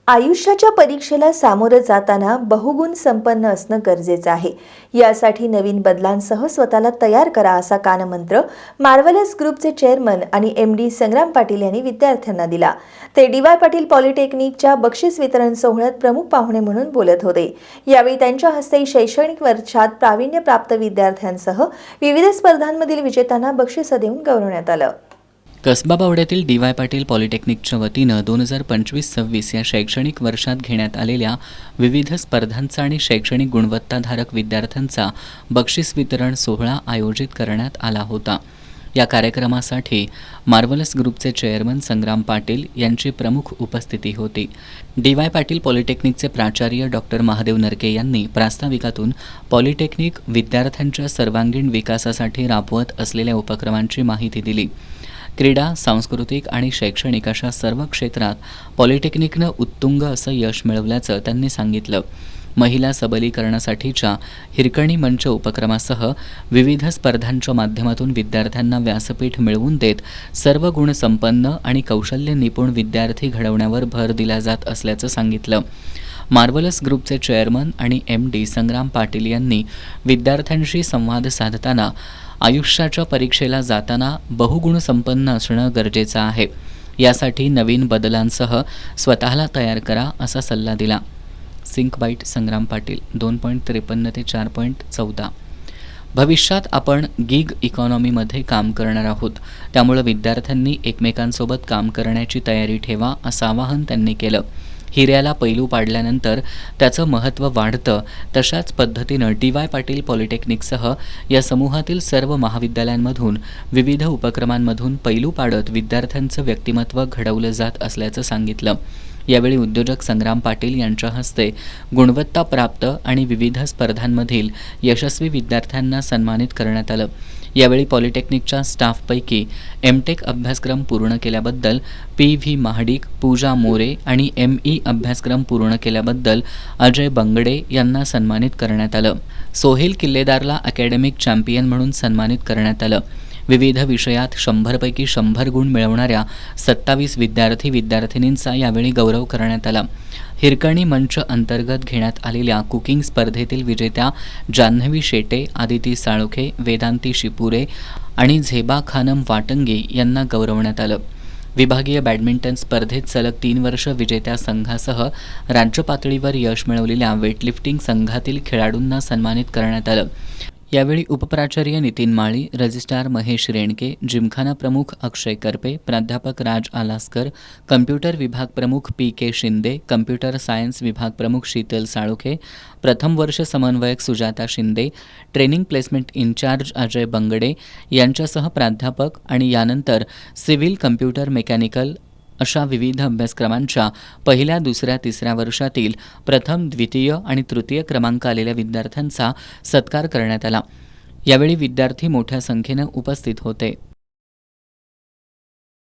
आयुष्याच्या परीक्षेला सामोरं जाताना बहुगुण संपन्न असणं गरजेचं आहे. यासाठी नवीन बदलांसह स्वतःला तयार करा असा कानमंत्र मार्वलस ग्रुपचे चेअरमन आणि MD संग्राम पाटील यांनी विद्यार्थ्यांना दिला. ते DY पाटील पॉलिटेक्निकच्या बक्षीस वितरण सोहळ्यात प्रमुख पाहुणे म्हणून बोलत होते. यावेळी त्यांच्या हस्ते शैक्षणिक वर्षात प्रावीण्यप्राप्त विद्यार्थ्यांसह विविध स्पर्धांमधील विजेत्यांना बक्षिसं देऊन गौरवण्यात आलं. कसबा बावड्यातील DY पाटील पॉलिटेक्निकच्या वतीनं 2025-26 या शैक्षणिक वर्षात घेण्यात आलेल्या विविध स्पर्धांचा आणि शैक्षणिक गुणवत्ताधारक विद्यार्थ्यांचा बक्षीस वितरण सोहळा आयोजित करण्यात आला होता. या कार्यक्रमासाठी मार्वलस ग्रुपचे चेअरमन संग्राम पाटील यांची प्रमुख उपस्थिती होती. DY पाटील पॉलिटेक्निकचे प्राचार्य डॉक्टर महादेव नरके यांनी प्रास्ताविकातून पॉलिटेक्निक विद्यार्थ्यांच्या सर्वांगीण विकासासाठी राबवत असलेल्या उपक्रमांची माहिती दिली. क्रीडा, सांस्कृतिक आणि शैक्षणिक अशा सर्व क्षेत्रात पॉलिटेक्निकनं उत्तुंग असं यश मिळवल्याचं त्यांनी सांगितलं. महिला सबलीकरणासाठीच्या हिरकणी मंच उपक्रमासह विविध स्पर्धांच्या माध्यमातून विद्यार्थ्यांना व्यासपीठ मिळवून देत सर्व गुणसंपन्न आणि कौशल्य निपुण विद्यार्थी घडवण्यावर भर दिला जात असल्याचं सांगितलं. मार्वलस ग्रुपचे चेअरमन आणि MD संग्राम पाटील यांनी विद्यार्थ्यांशी संवाद साधताना आयुष्याच्या परीक्षेला जाताना बहुगुण संपन्न असणं गरजेचं आहे. यासाठी नवीन बदलांसह स्वतःला तयार करा असा सल्ला दिला. सिंक बाईट संग्राम पाटील 2.53 ते 4.14. भविष्यात आपण गिग इकॉनॉमीमध्ये काम करणार आहोत, त्यामुळे विद्यार्थ्यांनी एकमेकांसोबत काम करण्याची तयारी ठेवा असं आवाहन त्यांनी केलं. हिऱ्याला पैलू पाडल्यानंतर त्याचं महत्त्व वाढतं, तशाच पद्धतीनं DY पाटील पॉलिटेक्निकसह या समूहातील सर्व महाविद्यालयांमधून विविध उपक्रमांमधून पैलू पाडत विद्यार्थ्यांचं व्यक्तिमत्व घडवलं जात असल्याचं सांगितलं. यावेळी उद्योजक संग्राम पाटील यांच्या हस्ते गुणवत्ताप्राप्त आणि विविध स्पर्धांमधील यशस्वी विद्यार्थ्यांना सन्मानित करण्यात आलं. यावेळी पॉलिटेक्निकच्या स्टाफपैकी MTech अभ्यासक्रम पूर्ण केल्याबद्दल PV महाडिक, पूजा मोरे आणि ME अभ्यासक्रम पूर्ण केल्याबद्दल अजय बंगडे यांना सन्मानित करण्यात आलं. सोहेल किल्लेदारला अकॅडमिक चॅम्पियन म्हणून सन्मानित करण्यात आलं. विविध विषयात 100 पैकी 100 गुण मिळवणाऱ्या 27 विद्यार्थिनींचा यावेळी गौरव करण्यात आला. हिरकणी मंच अंतर्गत घेण्यात आलेल्या कुकिंग स्पर्धेतील विजेत्या जान्हवी शेटे, आदिती साळोखे, वेदांती शिपुरे आणि झेबा खानम वाटंगे यांना गौरवण्यात आलं. विभागीय बॅडमिंटन स्पर्धेत सलग 3 वर्ष विजेत्या संघासह राज्य पातळीवर यश मिळवलेल्या वेटलिफ्टिंग संघातील खेळाडूंना सन्मानित करण्यात आलं. यावेळी उपप्राचार्य नितीन माळी, रजिस्ट्रार महेश रेणके, जिमखाना प्रमुख अक्षय करपे, प्राध्यापक राज आलासकर, कम्प्युटर विभाग प्रमुख PK शिंदे, कम्प्युटर सायन्स विभाग प्रमुख शीतल साळोखे, प्रथम वर्ष समन्वयक Sujata Shinde, training placement incharge Ajay Bangade यांच्यासह प्राध्यापक आणि यानंतर सिव्हिल कम्प्युटर मेकॅनिकल अशा विविध अभ्यासक्रमांच्या पहिल्या, दुसऱ्या, तिसऱ्या वर्षातील प्रथम, द्वितीय आणि तृतीय क्रमांक आलेल्या विद्यार्थ्यांचा सत्कार करण्यात आला. यावेळी विद्यार्थी मोठ्या संख्येनं उपस्थित होते.